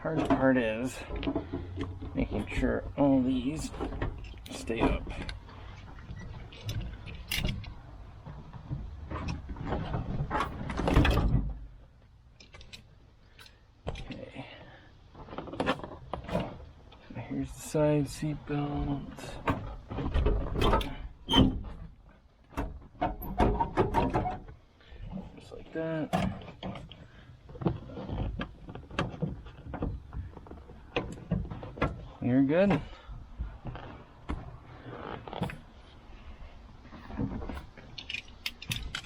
hard part is making sure all these stay up. Okay. Here's the side seat belt. Just like that. You're good.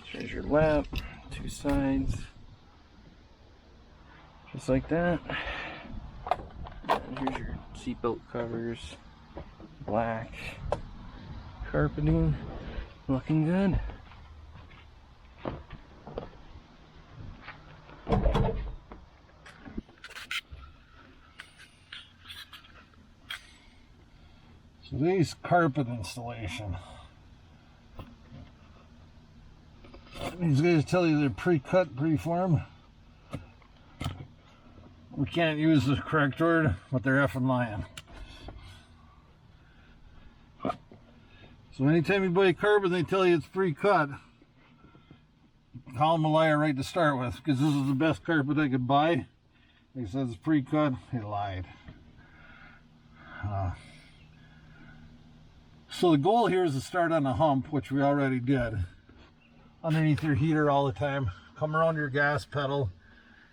Here's your lap, two sides, just like that. And here's your seatbelt covers, black carpeting, looking good. Today's carpet installation. These guys tell you they're pre-cut, pre-formed. We can't use the correct word, but they're effing lying. So anytime you buy a carpet, they tell you it's pre-cut. Call them a liar right to start with, because this is the best carpet I could buy. They said it's pre-cut. They lied. So the goal here is to start on a hump, which we already did. Underneath your heater all the time. Come around your gas pedal.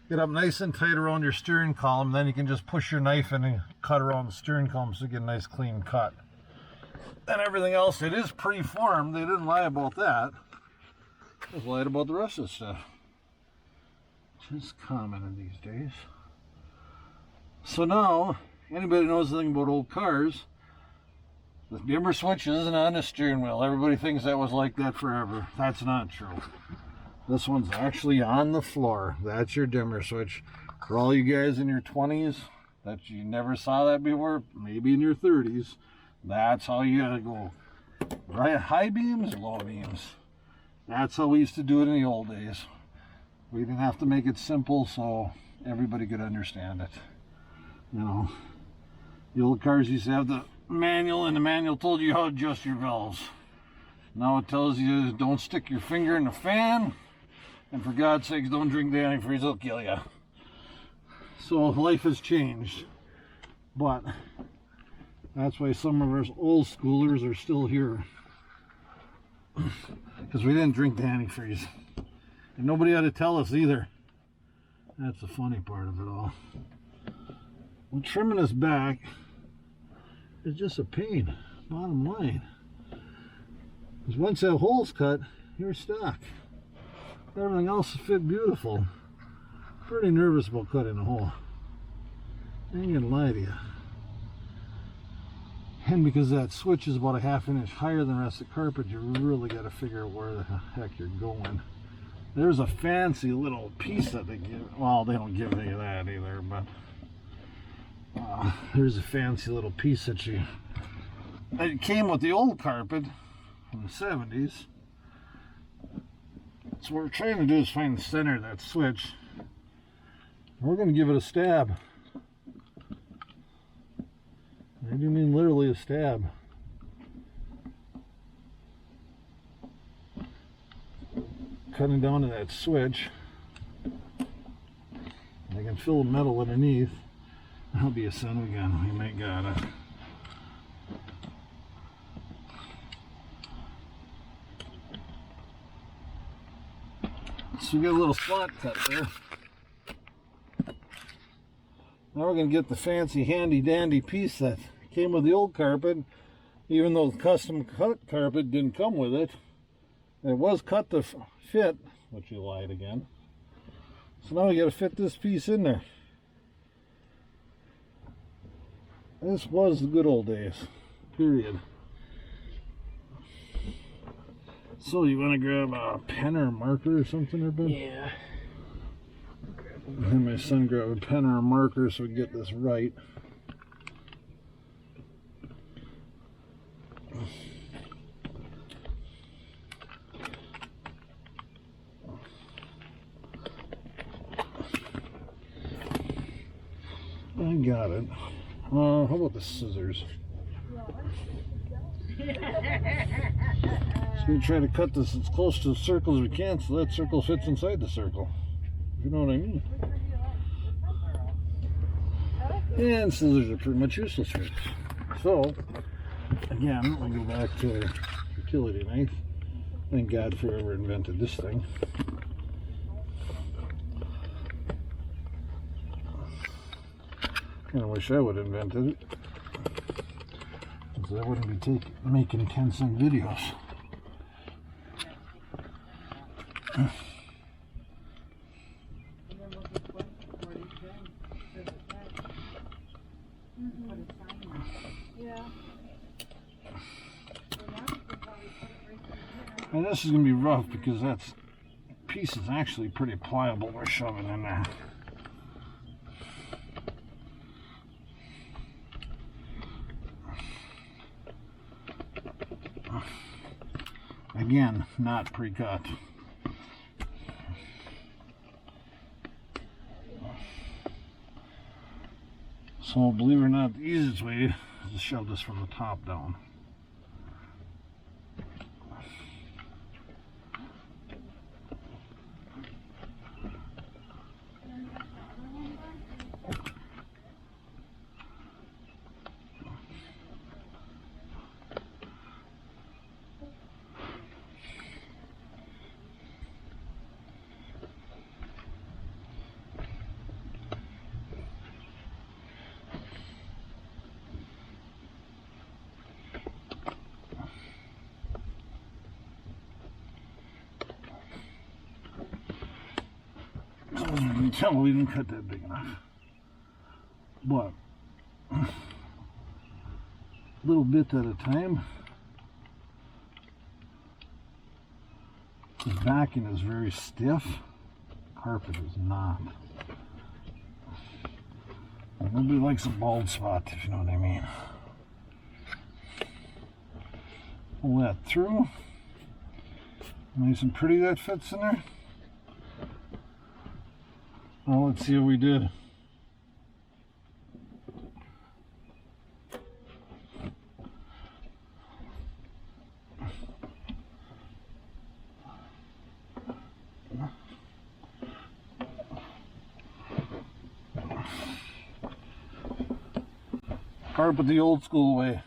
Get up nice and tight around your steering column. Then you can just push your knife in and cut around the steering column so you get a nice clean cut. And everything else, it is pre-formed. They didn't lie about that. They just lied about the rest of the stuff. Just common in these days. So now, anybody knows anything about old cars, the dimmer switch isn't on the steering wheel. Everybody thinks that was like that forever. That's not true. This one's actually on the floor. That's your dimmer switch. For all you guys in your 20s that you never saw that before, maybe in your 30s, that's how you gotta go. Right, high beams, low beams. That's how we used to do it in the old days. We didn't have to make it simple so everybody could understand it. You know, the old cars used to have the manual, and the manual told you how to adjust your valves. Now it tells you don't stick your finger in the fan, and for God's sakes don't drink the antifreeze, it'll kill you. So life has changed, but that's why some of us old schoolers are still here, because we didn't drink the antifreeze, and nobody had to tell us either. That's the funny part of it all. Well, trimming this back is just a pain, bottom line. Because once that hole's cut, you're stuck. Everything else fit beautiful. Pretty nervous about cutting a hole. I ain't gonna lie to you. And because that switch is about a ½ inch higher than the rest of the carpet, you really got to figure out where the heck you're going. There's a fancy little piece that they give. Well, they don't give you that either, but there's a fancy little piece that it came with the old carpet from the 70s. So what we're trying to do is find the center of that switch. We're going to give it a stab. I do mean literally a stab. Cutting down to that switch. I can feel the metal underneath. That'll be a son again. We might gotta. So we got a little slot cut there. Now we're going to get the fancy handy dandy piece that came with the old carpet, even though the custom cut carpet didn't come with it. It was cut to fit, which you lied again. So now we got to fit this piece in there. This was the good old days, period. So you want to grab a pen or a marker or something, or Ben? Yeah. And my son grab a pen or a marker so we get this right. I got it. How about the scissors? Just gonna try to cut this as close to the circle as we can so that circle fits inside the circle. If you know what I mean. And scissors are pretty much useless here. So, again, we go back to our utility knife. Thank God for whoever invented this thing. Kind of wish I would have invented it. Because I wouldn't be making 10-cent videos. And this is going to be rough because that piece is actually pretty pliable we're shoving in there. Again, not pre-cut. So, believe it or not, the easiest way is to shove this from the top down. You can tell we didn't cut that big enough, but a little bit at a time. The backing is very stiff, carpet is not. And nobody likes a bald spot, if you know what I mean. Pull that through. Nice and pretty that fits in there. Well, let's see what we did. Carpet the old school way.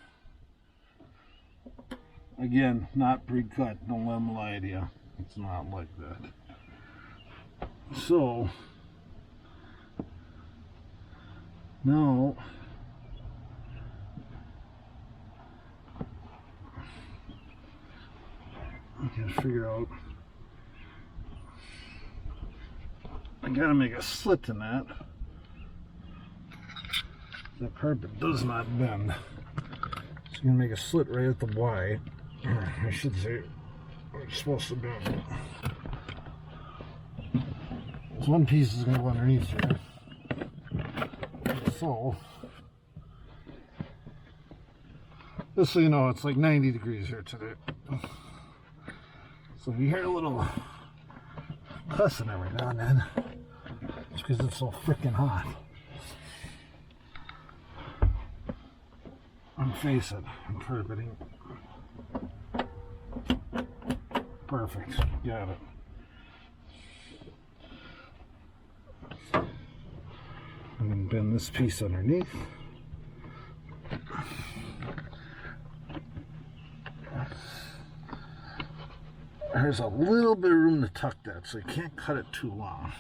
Again, not pre-cut. Don't let them lie to you. It's not like that. So now I can figure out. I gotta make a slit in that. The carpet does not bend. So I'm gonna make a slit right at the Y. I should say it's supposed to bend. So one piece is gonna go underneath here. So, just so you know, it's like 90 degrees here today. So if you hear a little cussing every now and then, it's because it's so freaking hot. Unface it, I'm carpeting. Perfect, got it. I'm going to bend this piece underneath. There's a little bit of room to tuck that, so you can't cut it too long.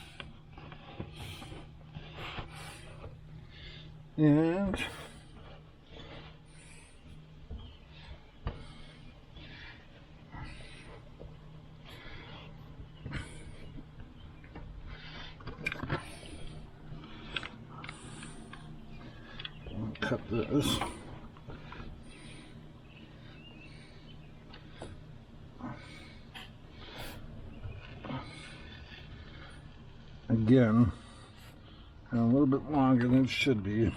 And cut this. Again, a little bit longer than it should be.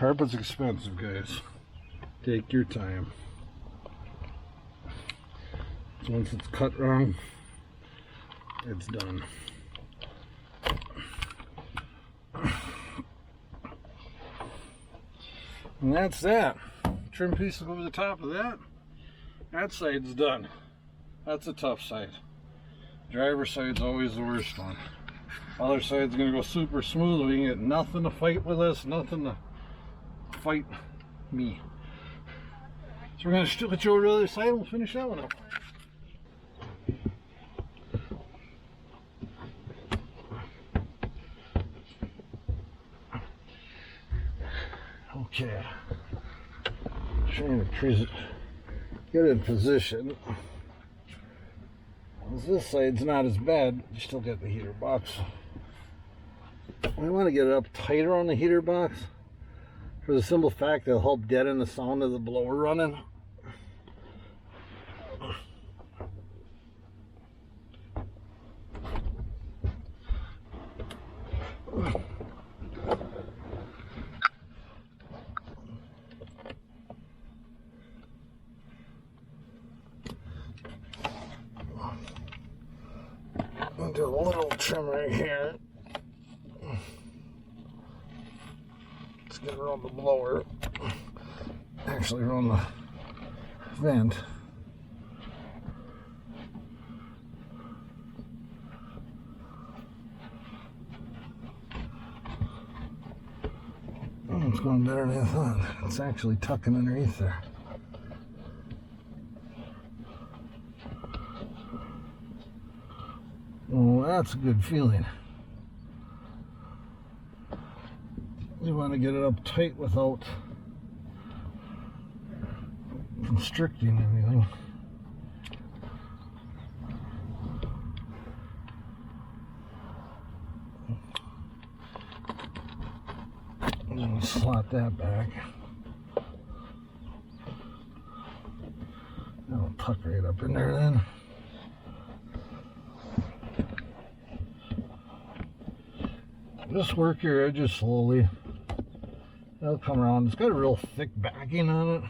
Carpet's expensive, guys. Take your time. So once it's cut wrong, it's done. And that's that. Trim piece over the top of that. That side's done. That's a tough side. Driver's side's always the worst one. Other side's gonna go super smooth. We can get nothing to fight with us, nothing to fight me. So we're gonna switch over to the other side and we'll finish that one up. Okay. Trying to get in position. This side's not as bad. You still got the heater box. We want to get it up tighter on the heater box for the simple fact that it'll help deaden the sound of the blower running. I'll do a little trim right here. Let's get around the blower. Actually, around the vent. Oh, it's going better than I thought. It's actually tucking underneath there. Well, that's a good feeling. You want to get it up tight without constricting anything. I'm going to slot that back. That'll tuck right up in there then. Just work your edges slowly. That'll come around. It's got a real thick backing on it.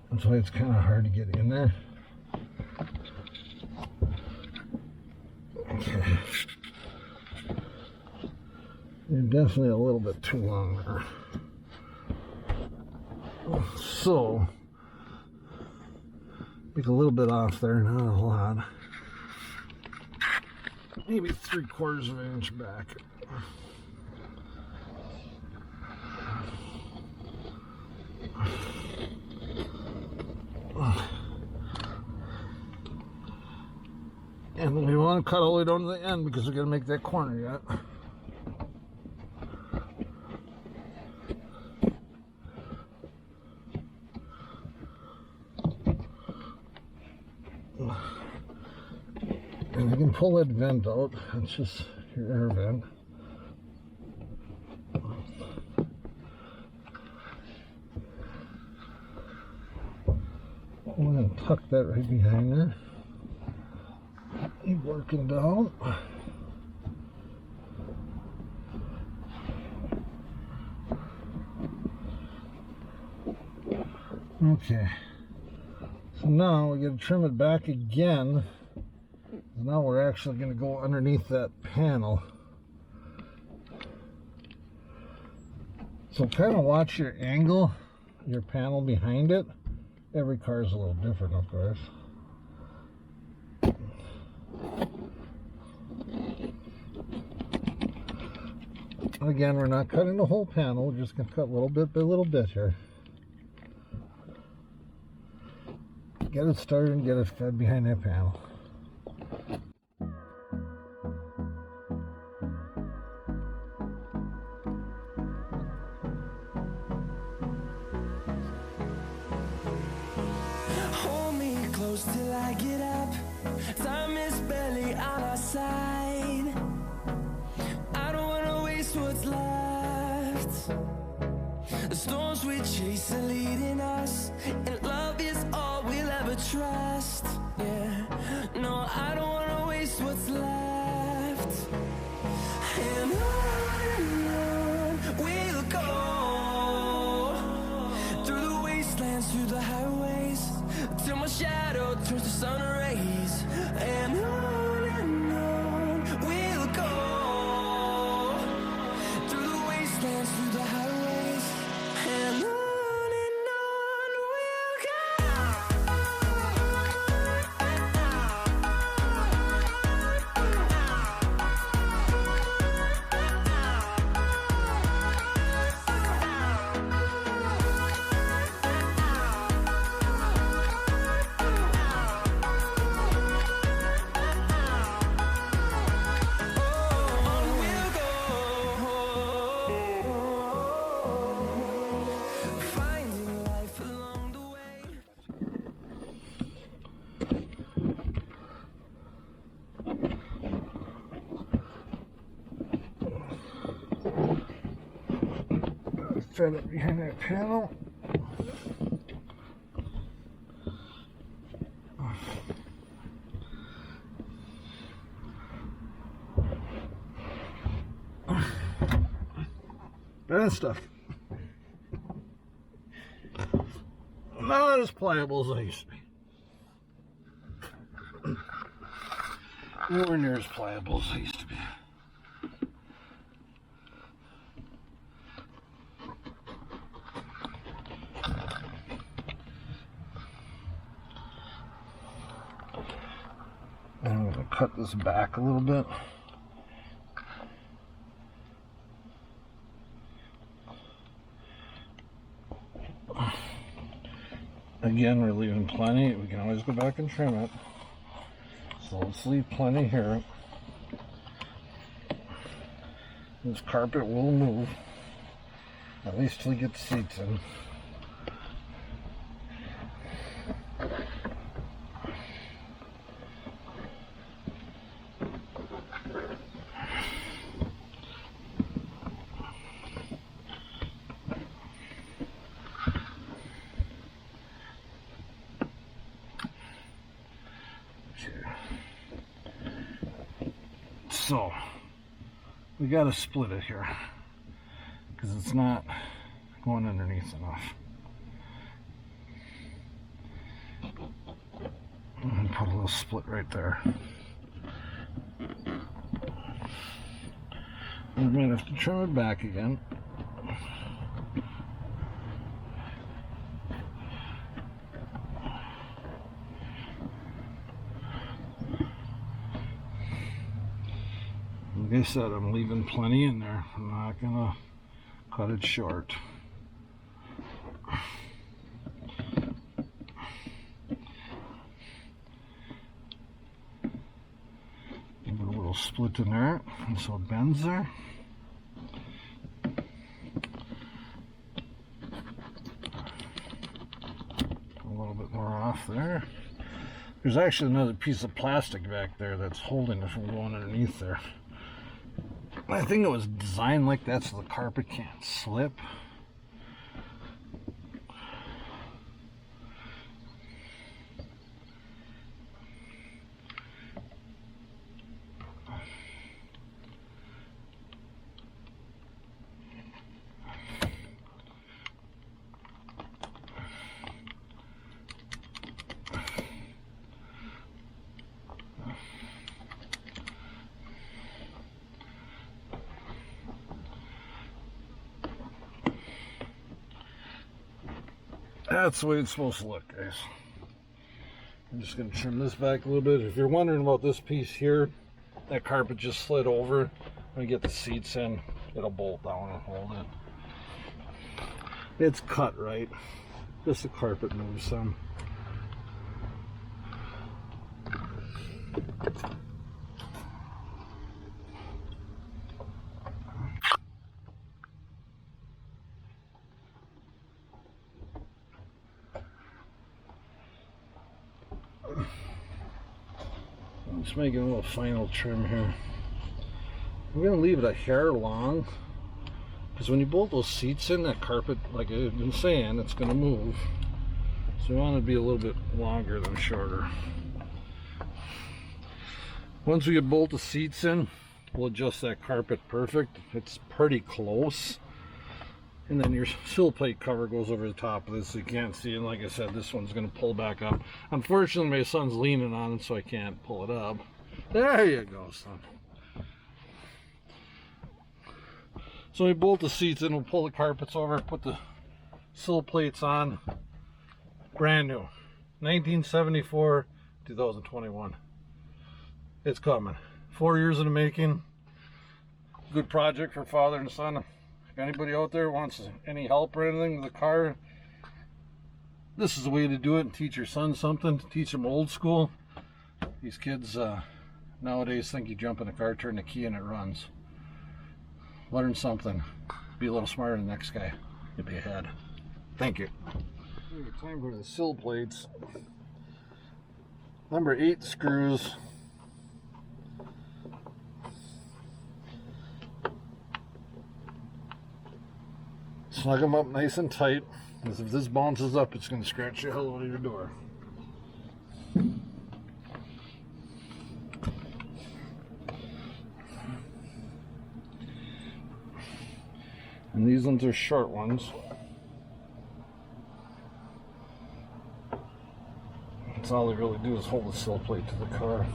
That's why it's kind of hard to get in there. Okay. You're definitely a little bit too long there. So, take a little bit off there, not a lot. Maybe 3/4 of an inch back. And we want to cut all the way down to the end because we're going to make that corner yet. And you can pull that vent out. It's just your air vent. I'm going to tuck that right behind there. Keep working down. Okay. So now we're going to trim it back again. Now we're actually going to go underneath that panel. So kind of watch your angle, your panel behind it. Every car is a little different, of course. Again, we're not cutting the whole panel. We're just going to cut little bit by little bit here. Get it started and get it fed behind that panel. Till I get up, time is barely on our side. I don't wanna waste what's left. The storms we chase are leading us, and love is all we'll ever trust. Yeah, no, I don't wanna waste what's left. And on sun rays, and on we'll go through the wastelands, through the highways, and on we'll go. Finding life along the way. Thread it behind that panel. Bad stuff. Not as pliable as I used to be. Nowhere near as pliable as I used to be. I'm going to cut this back a little bit. Again, we're leaving plenty. We can always go back and trim it. So let's leave plenty here. This carpet will move, at least till we get the seats in. So we got to split it here because it's not going underneath enough. And put a little split right there. We might have to trim it back again. Like I said, I'm leaving plenty in there. I'm not gonna cut it short. Give it a little split in there, and so it bends there. A little bit more off there. There's actually another piece of plastic back there that's holding it from going underneath there. I think it was designed like that so the carpet can't slip. That's the way it's supposed to look, guys. I'm just going to trim this back a little bit. If you're wondering about this piece here, that carpet just slid over. When we get the seats in, it'll bolt down and hold it. It's cut right. Just the carpet moves some. Just making a little final trim here. I'm going to leave it a hair long because when you bolt those seats in, that carpet, like I've been saying, it's going to move. So we want it to be a little bit longer than shorter. Once we get bolt the seats in, we'll adjust that carpet perfect. It's pretty close. And then your sill plate cover goes over the top of this so you can't see. And like I said, this one's going to pull back up. Unfortunately, my son's leaning on it, so I can't pull it up. There you go, son. So we bolt the seats in, we'll pull the carpets over, put the sill plates on. Brand new. 1974, 2021. It's coming. 4 years in the making. Good project for father and son. If anybody out there wants any help or anything with the car, this is the way to do it and teach your son something. Teach him old school. These kids nowadays think you jump in a car, turn the key, and it runs. Learn something. Be a little smarter than the next guy. You'll be ahead. Thank you. Time for the sill plates. Number 8 screws. Snug them up nice and tight, because if this bounces up, it's going to scratch the hell out of your door. And these ones are short ones. That's all they really do is hold the sill plate to the car.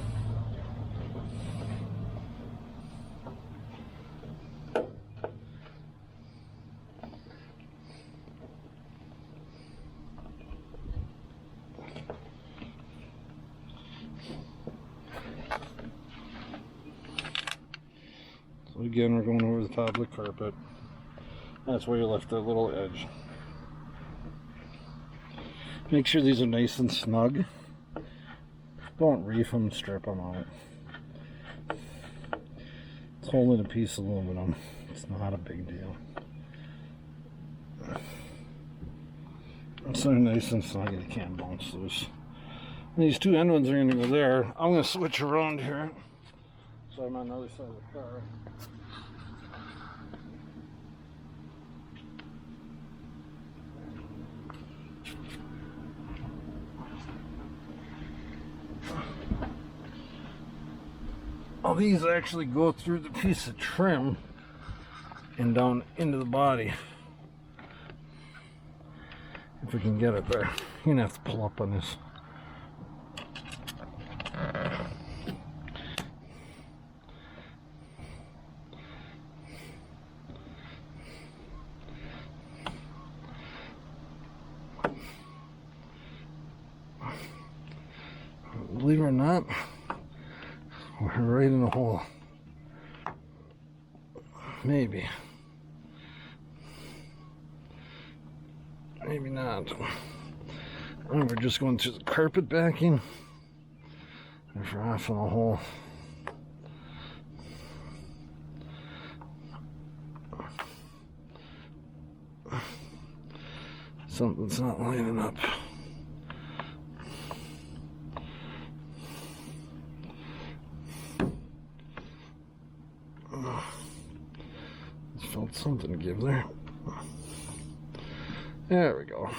So again, we're going over the top of the carpet. That's where you left that little edge. Make sure these are nice and snug. Don't reef them, strip them out. It's holding a piece of aluminum. It's not a big deal. So they're nice and snug, they can't bounce loose. And these two end ones are going to go there. I'm going to switch around here, so I'm on the other side of the car. Oh, these actually go through the piece of trim and down into the body. If we can get it there. You're gonna have to pull up on this. Believe it or not, we're right in the hole. Maybe. Maybe not. And we're just going through the carpet backing. If we're off in the hole. Something's not lining up. Felt something to give there. There we go.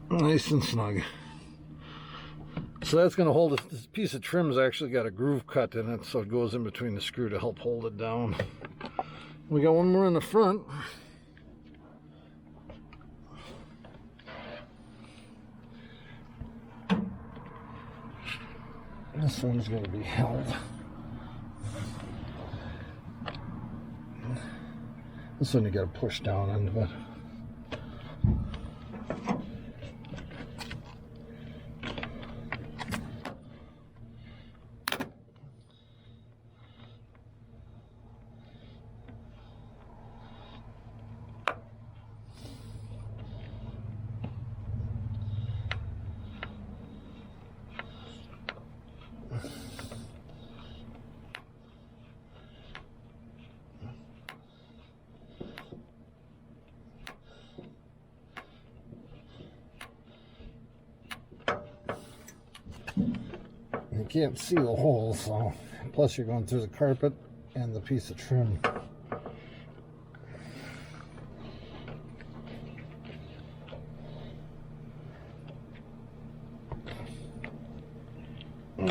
Nice and snug. So that's going to hold it. This piece of trim's actually got a groove cut in it, so it goes in between the screw to help hold it down. We got one more in the front. This one's going to be held. This one you got to push down into it. You can't see the hole, so plus you're going through the carpet and the piece of trim.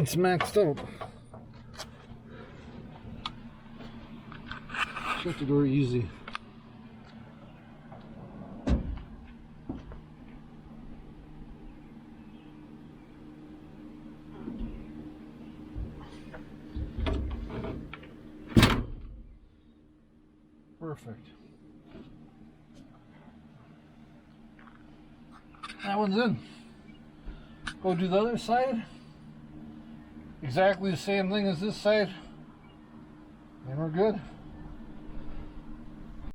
It's maxed out. Shut the door easy. Perfect. That one's in. Go do the other side. Exactly the same thing as this side. And we're good.